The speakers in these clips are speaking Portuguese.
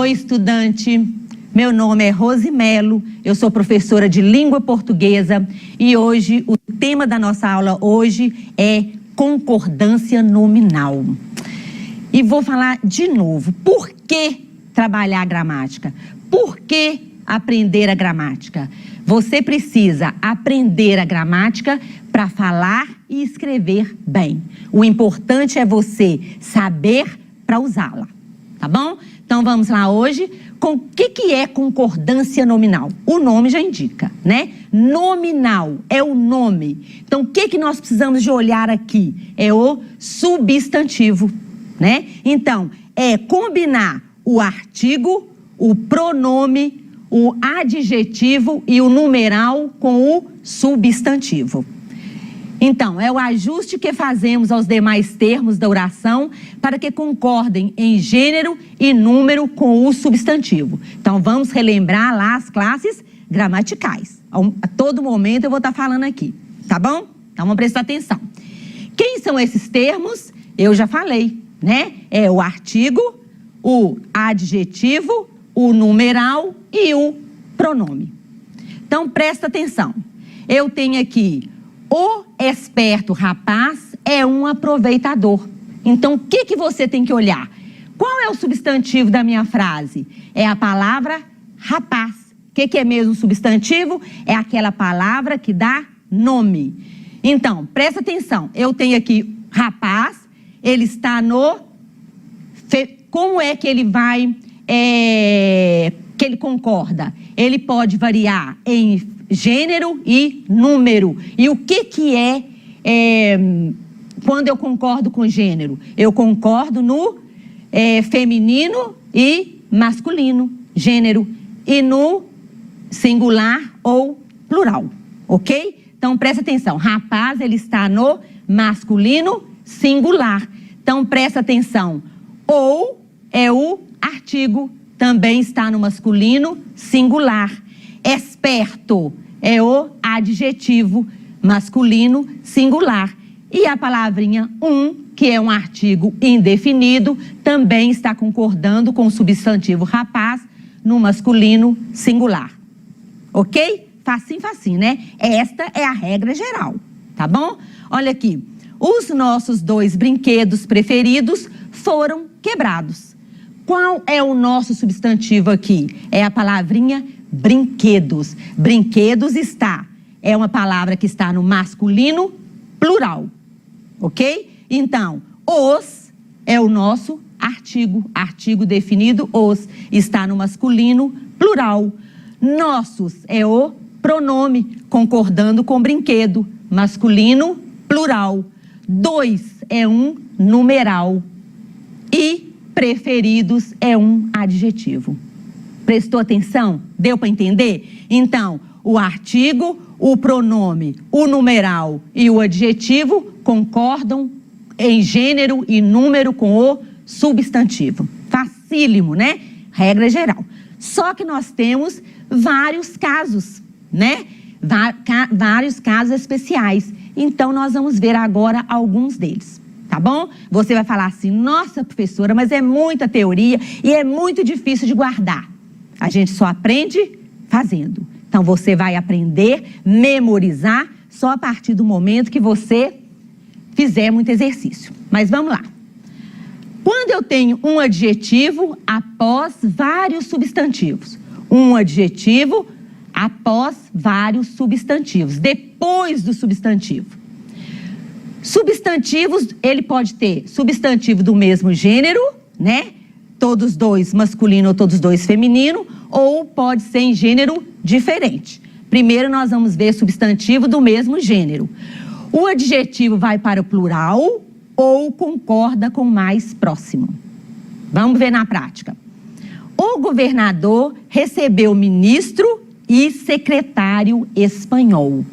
Oi, estudante. Meu nome é Rose Melo, eu sou professora de língua portuguesa e hoje o tema da nossa aula hoje é concordância nominal. E vou falar de novo, por que trabalhar a gramática? Por que aprender a gramática? Você precisa aprender a gramática para falar e escrever bem. O importante é você saber para usá-la, tá bom? Então vamos lá hoje com o que é concordância nominal. O nome já indica, né? Nominal é o nome. Então o que nós precisamos de olhar aqui? É o substantivo, né? Então é combinar o artigo, o pronome, o adjetivo e o numeral com o substantivo. Então, é o ajuste que fazemos aos demais termos da oração para que concordem em gênero e número com o substantivo. Então, vamos relembrar lá as classes gramaticais. A todo momento eu vou estar falando aqui, tá bom? Então, vamos prestar atenção. Quem são esses termos? Eu já falei, né? É o artigo, o adjetivo, o numeral e o pronome. Então, presta atenção. Eu tenho aqui: o esperto rapaz é um aproveitador. Então, o que você tem que olhar? Qual é o substantivo da minha frase? É a palavra rapaz. O que é mesmo substantivo? É aquela palavra que dá nome. Então, presta atenção. Eu tenho aqui rapaz, ele está no... Como é que ele vai... que ele concorda? Ele pode variar em gênero e número. E o que é quando eu concordo com gênero? Eu concordo no feminino e masculino, gênero, e no singular ou plural, ok? Então, presta atenção. Rapaz, ele está no masculino singular. Então, presta atenção. Ou é o artigo, também está no masculino singular. Esperto é o adjetivo masculino singular. E a palavrinha que é um artigo indefinido, também está concordando com o substantivo rapaz no masculino singular. Ok? Facinho, facinho, né? Esta é a regra geral, tá bom? Olha aqui. Os nossos 2 brinquedos preferidos foram quebrados. Qual é o nosso substantivo aqui? É a palavrinha brinquedos. Brinquedos é uma palavra que está no masculino plural, ok? Então, os é o nosso artigo definido, os, está no masculino plural. Nossos é o pronome, concordando com brinquedo, masculino plural. 2 é um numeral e preferidos é um adjetivo. Prestou atenção? Deu para entender? Então, o artigo, o pronome, o numeral e o adjetivo concordam em gênero e número com o substantivo. Facílimo, né? Regra geral. Só que nós temos vários casos, né? Vários casos especiais. Então, nós vamos ver agora alguns deles. Tá bom? Você vai falar assim: nossa, professora, mas é muita teoria e é muito difícil de guardar. A gente só aprende fazendo. Então, você vai aprender, memorizar, só a partir do momento que você fizer muito exercício. Mas vamos lá. Quando eu tenho um adjetivo após vários substantivos. Um adjetivo após vários substantivos. Depois do substantivo. Substantivos, ele pode ter substantivo do mesmo gênero, né? Todos 2 masculino ou todos 2 feminino, ou pode ser em gênero diferente. Primeiro nós vamos ver substantivo do mesmo gênero. O adjetivo vai para o plural ou concorda com o mais próximo. Vamos ver na prática. O governador recebeu ministro e secretário espanhol.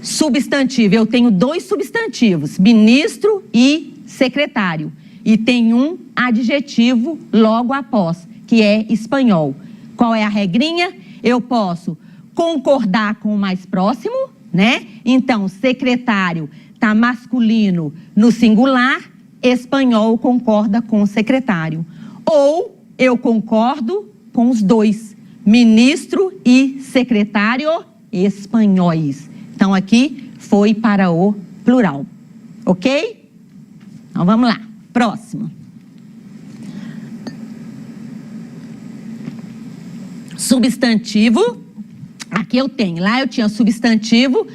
Substantivo, eu tenho 2 substantivos, ministro e secretário. E tem um adjetivo logo após, que é espanhol. Qual é a regrinha? Eu posso concordar com o mais próximo, né? Então, secretário está masculino no singular, espanhol concorda com secretário. Ou eu concordo com os dois, ministro e secretário espanhóis. Então, aqui foi para o plural, ok? Então, vamos lá. Próximo. Substantivo. Aqui eu tenho. Lá eu tinha substantivo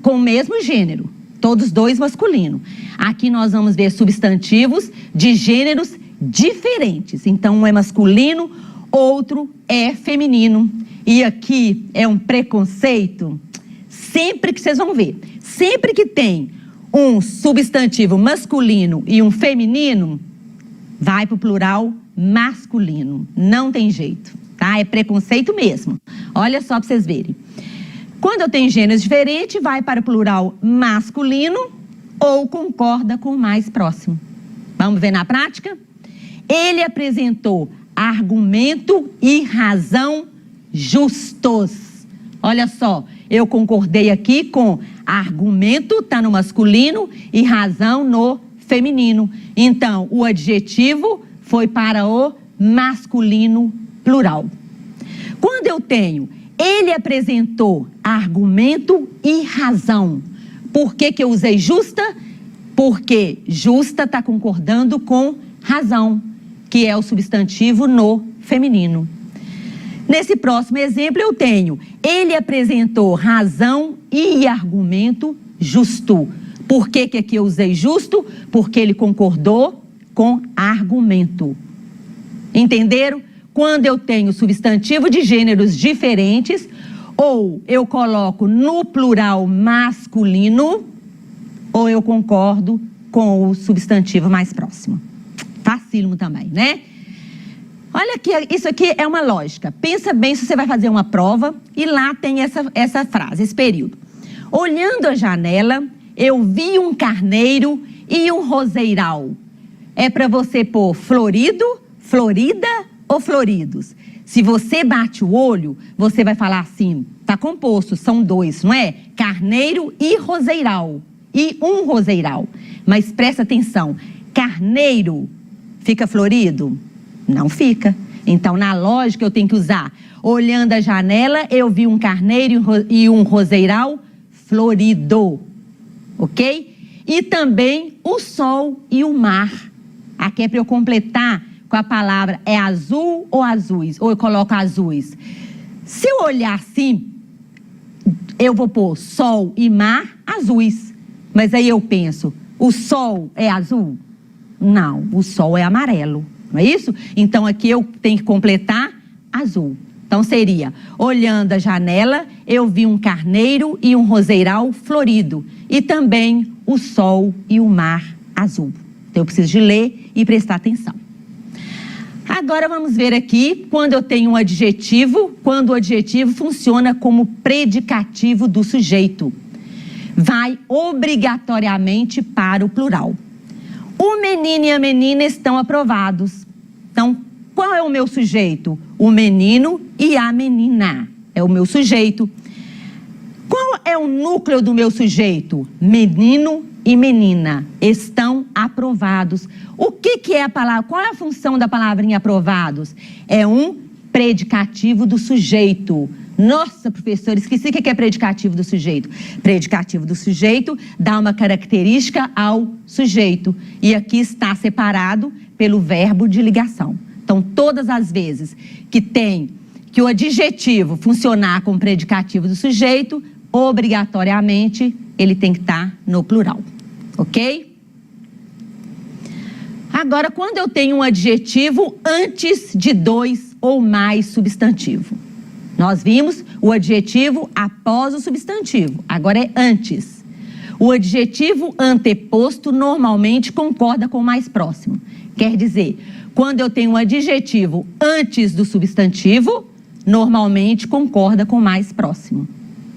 com o mesmo gênero. Todos dois masculino. Aqui nós vamos ver substantivos de gêneros diferentes. Então, um é masculino, outro é feminino. E aqui é um preconceito. Sempre que vocês vão ver, sempre que tem um substantivo masculino e um feminino, vai para o plural masculino. Não tem jeito, tá? É preconceito mesmo. Olha só para vocês verem. Quando eu tenho gêneros diferentes, vai para o plural masculino ou concorda com o mais próximo. Vamos ver na prática? Ele apresentou argumento e razão justos. Olha só, eu concordei aqui com argumento, está no masculino, e razão no feminino. Então, o adjetivo foi para o masculino plural. Quando eu tenho, ele apresentou argumento e razão. Por que que eu usei justa? Porque justa está concordando com razão, que é o substantivo no feminino. Nesse próximo exemplo eu tenho, ele apresentou razão e argumento justo. Por que que aqui eu usei justo? Porque ele concordou com argumento. Entenderam? Quando eu tenho substantivo de gêneros diferentes, ou eu coloco no plural masculino, ou eu concordo com o substantivo mais próximo. Facílimo também, né? Olha aqui, isso aqui é uma lógica. Pensa bem se você vai fazer uma prova e lá tem essa frase, esse período. Olhando a janela, eu vi um carneiro e um roseiral. É para você pôr florido, florida ou floridos. Se você bate o olho, você vai falar assim, tá composto, são dois, não é? Carneiro e roseiral. E um roseiral. Mas presta atenção, carneiro fica florido? Não fica. Então, na lógica, eu tenho que usar. Olhando a janela, eu vi um carneiro e um roseiral florido. Ok? E também o sol e o mar. Aqui é para eu completar com a palavra é azul ou azuis. Ou eu coloco azuis. Se eu olhar assim, eu vou pôr sol e mar azuis. Mas aí eu penso, o sol é azul? Não, o sol é amarelo. Não é isso? Então, aqui eu tenho que completar azul. Então, seria, olhando a janela, eu vi um carneiro e um roseiral florido. E também o sol e o mar azul. Então, eu preciso de ler e prestar atenção. Agora, vamos ver aqui, quando eu tenho um adjetivo, quando o adjetivo funciona como predicativo do sujeito. Vai obrigatoriamente para o plural. O menino e a menina estão aprovados. Então, qual é o meu sujeito? O menino e a menina. É o meu sujeito. Qual é o núcleo do meu sujeito? Menino e menina estão aprovados. O que é a palavra? Qual é a função da palavrinha aprovados? É um predicativo do sujeito. Nossa, professor, esqueci o que é predicativo do sujeito. Predicativo do sujeito dá uma característica ao sujeito. E aqui está separado pelo verbo de ligação. Então, todas as vezes que o adjetivo funcionar como predicativo do sujeito, obrigatoriamente, ele tem que estar no plural. Ok? Agora, quando eu tenho um adjetivo antes de dois ou mais substantivos. Nós vimos o adjetivo após o substantivo, agora é antes. O adjetivo anteposto normalmente concorda com o mais próximo. Quer dizer, quando eu tenho um adjetivo antes do substantivo, normalmente concorda com o mais próximo.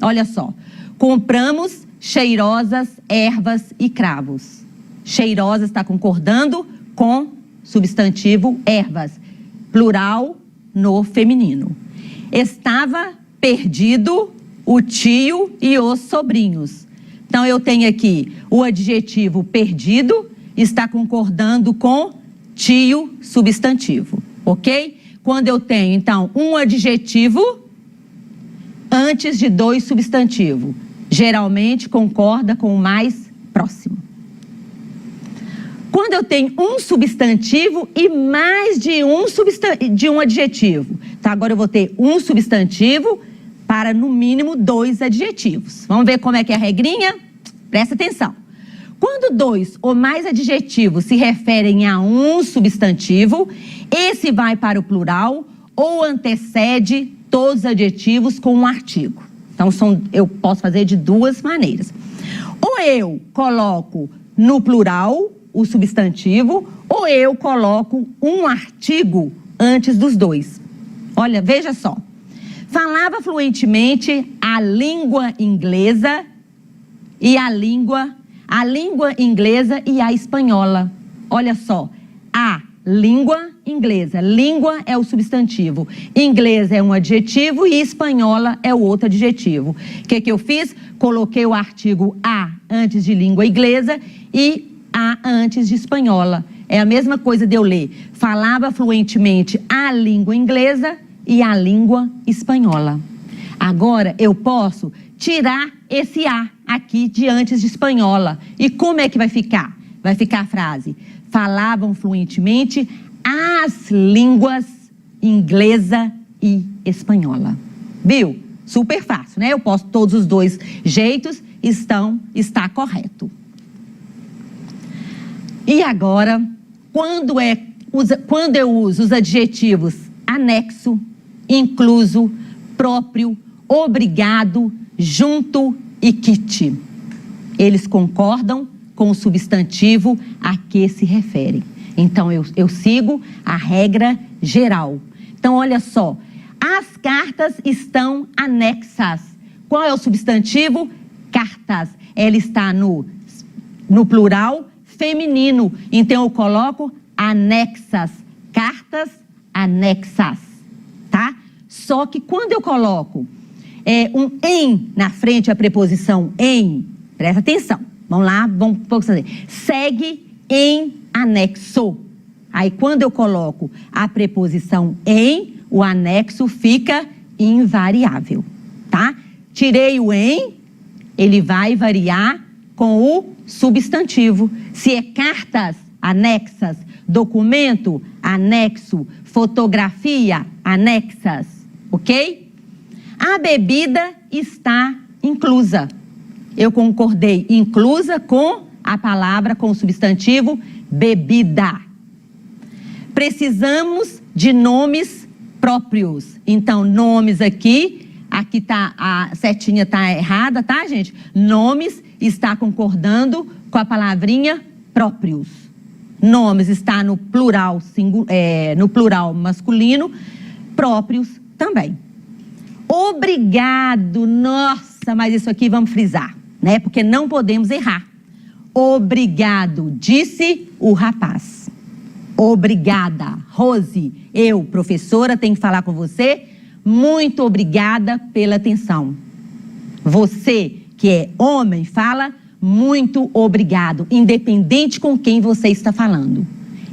Olha só, compramos cheirosas ervas e cravos. Cheirosas está concordando com substantivo ervas, plural no feminino. Estava perdido o tio e os sobrinhos. Então, eu tenho aqui o adjetivo perdido está concordando com tio substantivo. ok? Quando eu tenho, então, um adjetivo antes de dois substantivos, geralmente concorda com o mais próximo. Quando eu tenho um substantivo e mais de um adjetivo. Então, agora eu vou ter um substantivo para, no mínimo, dois adjetivos. Vamos ver como é que é a regrinha? Presta atenção. Quando dois ou mais adjetivos se referem a um substantivo, esse vai para o plural ou antecede todos os adjetivos com um artigo. Então, eu posso fazer de duas maneiras. Ou eu coloco no plural o substantivo, ou eu coloco um artigo antes dos dois. Olha, veja só. Falava fluentemente a língua inglesa e a língua inglesa e a espanhola. Olha só, a língua inglesa. Língua é o substantivo. Inglês é um adjetivo e espanhola é o outro adjetivo. O que eu fiz? Coloquei o artigo a antes de língua inglesa e a antes de espanhola. É a mesma coisa de eu ler. Falava fluentemente a língua inglesa e a língua espanhola. Agora eu posso tirar esse a aqui de antes de espanhola. E como é que vai ficar? Vai ficar a frase: falavam fluentemente as línguas inglesa e espanhola. Viu? Super fácil, né? Eu posso todos os dois jeitos, está correto. E agora, quando eu uso os adjetivos anexo, incluso, próprio, obrigado, junto e kit, eles concordam com o substantivo a que se referem. Então, eu sigo a regra geral. Então, olha só, as cartas estão anexas. Qual é o substantivo? Cartas. Ela está no plural feminino. Então, eu coloco anexas. Cartas anexas, tá? Só que quando eu coloco um em na frente, a preposição em, presta atenção. Vamos lá, vamos fazer. Segue em anexo. Aí, quando eu coloco a preposição em, o anexo fica invariável, tá? Tirei o em, ele vai variar com o substantivo. Se é cartas, anexas, documento, anexo, fotografia, anexas, ok? A bebida está inclusa. Eu concordei inclusa com a palavra, com o substantivo bebida. Precisamos de nomes próprios. Então, nomes aqui tá, a setinha tá errada, tá, gente? Nomes está concordando com a palavrinha próprios. Nomes está no plural, no plural masculino, próprios também. Obrigado, nossa, mas isso aqui vamos frisar, né? Porque não podemos errar. Obrigado, disse o rapaz. Obrigada, Rose. Eu, professora, tenho que falar com você. Muito obrigada pela atenção. Você, que é homem, fala muito obrigado, independente com quem você está falando.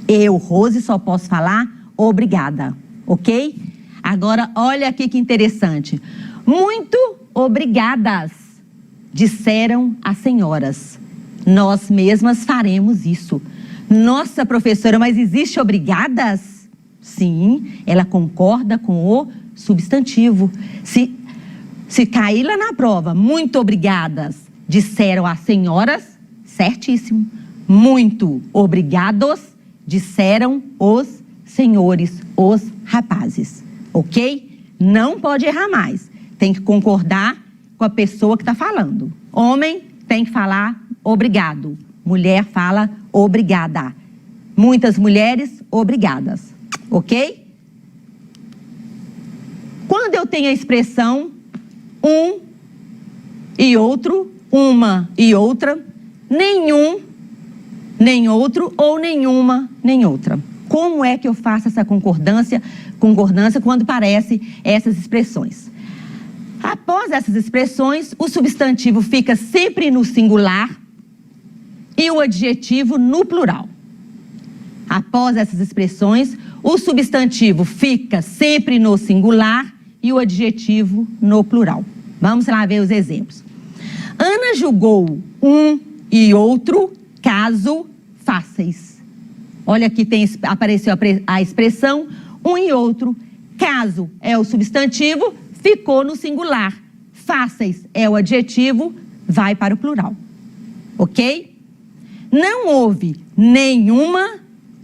Eu, Rose, só posso falar obrigada, ok? Agora, olha aqui que interessante. Muito obrigadas, disseram as senhoras. Nós mesmas faremos isso. Nossa, professora, mas existe obrigadas? Sim, ela concorda com o substantivo. Se cair lá na prova, muito obrigadas, disseram as senhoras, certíssimo. Muito obrigados, disseram os senhores, os rapazes. Ok? Não pode errar mais. Tem que concordar com a pessoa que está falando. Homem tem que falar obrigado. Mulher fala obrigada. Muitas mulheres, obrigadas. Ok? Quando eu tenho a expressão um e outro, uma e outra, nenhum, nem outro, ou nenhuma, nem outra. Como é que eu faço essa concordância quando aparecem essas expressões? Após essas expressões, o substantivo fica sempre no singular e o adjetivo no plural. Após essas expressões, O substantivo fica sempre no singular e o adjetivo no plural. Vamos lá ver os exemplos. Ana julgou um e outro caso fáceis. Olha aqui apareceu a expressão um e outro. Caso é o substantivo, ficou no singular. Fáceis é o adjetivo, vai para o plural. Ok? Não houve nenhuma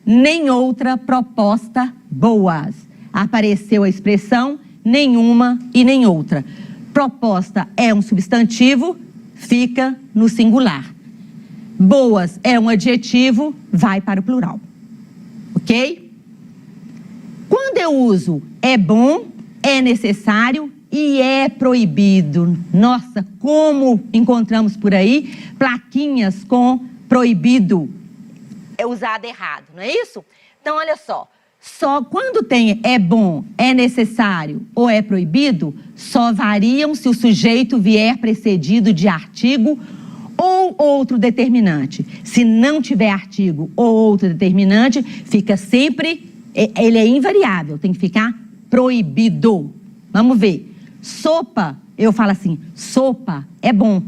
nem outra proposta boas. Apareceu a expressão nenhuma e nem outra. Proposta é um substantivo, fica no singular. Boas é um adjetivo, vai para o plural. Ok? Quando eu uso é bom, é necessário e é proibido. Nossa, como encontramos por aí plaquinhas com proibido. É usado errado, não é isso? Então, olha só. Só quando tem é bom, é necessário ou é proibido, só variam se o sujeito vier precedido de artigo ou outro determinante. Se não tiver artigo ou outro determinante, fica sempre, ele é invariável, tem que ficar proibido. Vamos ver. Sopa, eu falo assim, sopa é bom.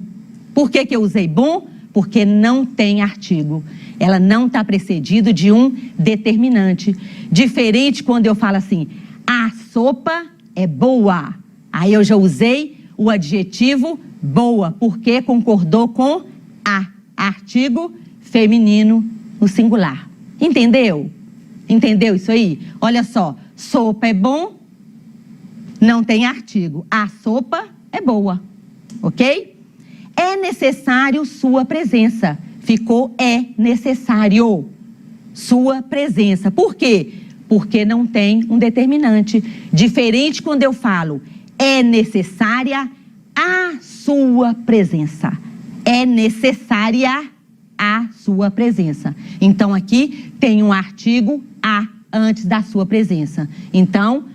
Por que que eu usei bom? Porque não tem artigo. Ela não está precedido de um determinante. Diferente quando eu falo assim, a sopa é boa. Aí eu já usei o adjetivo boa, porque concordou com a, artigo feminino no singular. Entendeu? Entendeu isso aí? Olha só, sopa é bom, não tem artigo. A sopa é boa, ok? É necessário sua presença. Ficou é necessário sua presença. Por quê? Porque não tem um determinante. Diferente quando eu falo é necessária a sua presença. É necessária a sua presença. Então, aqui tem um artigo a antes da sua presença. Então,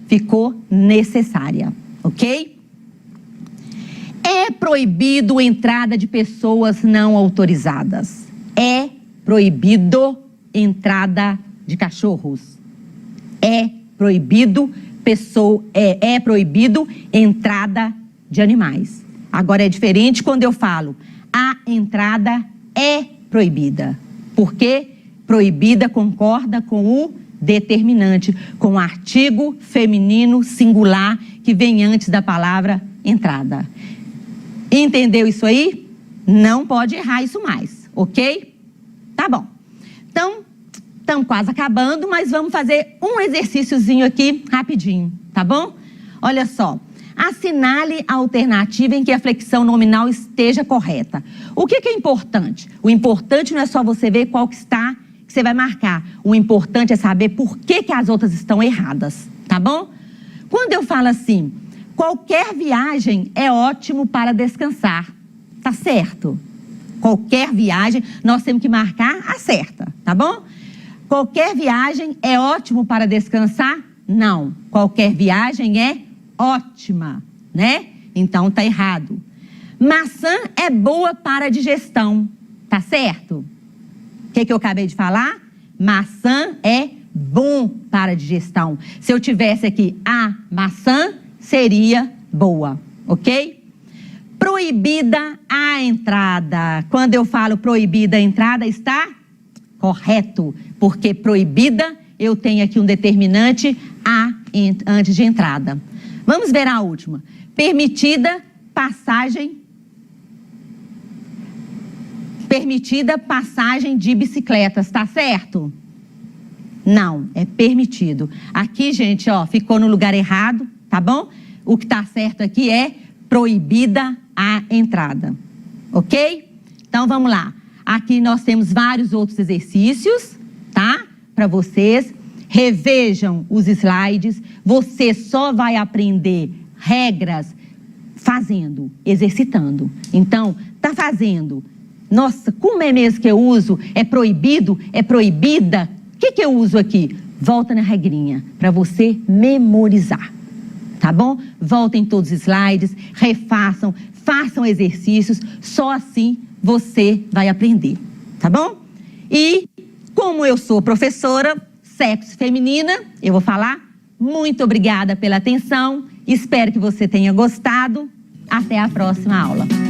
ficou necessária, ok? É proibido entrada de pessoas não autorizadas. É proibido entrada de cachorros. É proibido proibido entrada de animais. Agora é diferente quando eu falo a entrada é proibida. Porque proibida concorda com o determinante, com o artigo feminino singular que vem antes da palavra entrada. Entendeu isso aí? Não pode errar isso mais, ok? Tá bom. Então, estamos quase acabando, mas vamos fazer um exercíciozinho aqui rapidinho, tá bom? Olha só. Assinale a alternativa em que a flexão nominal esteja correta. O que é importante? O importante não é só você ver qual que está, que você vai marcar. O importante é saber por que as outras estão erradas, tá bom? Quando eu falo assim, qualquer viagem é ótimo para descansar, tá certo? Qualquer viagem, nós temos que marcar a certa, tá bom? Qualquer viagem é ótimo para descansar? Não. Qualquer viagem é ótima, né? Então tá errado. Maçã é boa para a digestão, tá certo? O que eu acabei de falar? Maçã é bom para a digestão. Se eu tivesse aqui a maçã, seria boa, ok? Proibida a entrada. Quando eu falo proibida a entrada, está correto, porque proibida eu tenho aqui um determinante a antes de entrada. Vamos ver a última. Permitida passagem de bicicletas, tá certo? Não, é permitido. Aqui, gente, ó, ficou no lugar errado, tá bom? O que tá certo aqui é proibida a entrada, ok? Então, vamos lá. Aqui nós temos vários outros exercícios, tá? Para vocês. Revejam os slides. Você só vai aprender regras fazendo, exercitando. Então, tá fazendo. Nossa, como é mesmo que eu uso? É proibido? É proibida? O que eu uso aqui? Volta na regrinha, para você memorizar. Tá bom? Voltem todos os slides, refaçam, façam exercícios. Só assim você vai aprender. Tá bom? E, como eu sou professora, sexo feminina, eu vou falar. Muito obrigada pela atenção, espero que você tenha gostado. Até a próxima aula.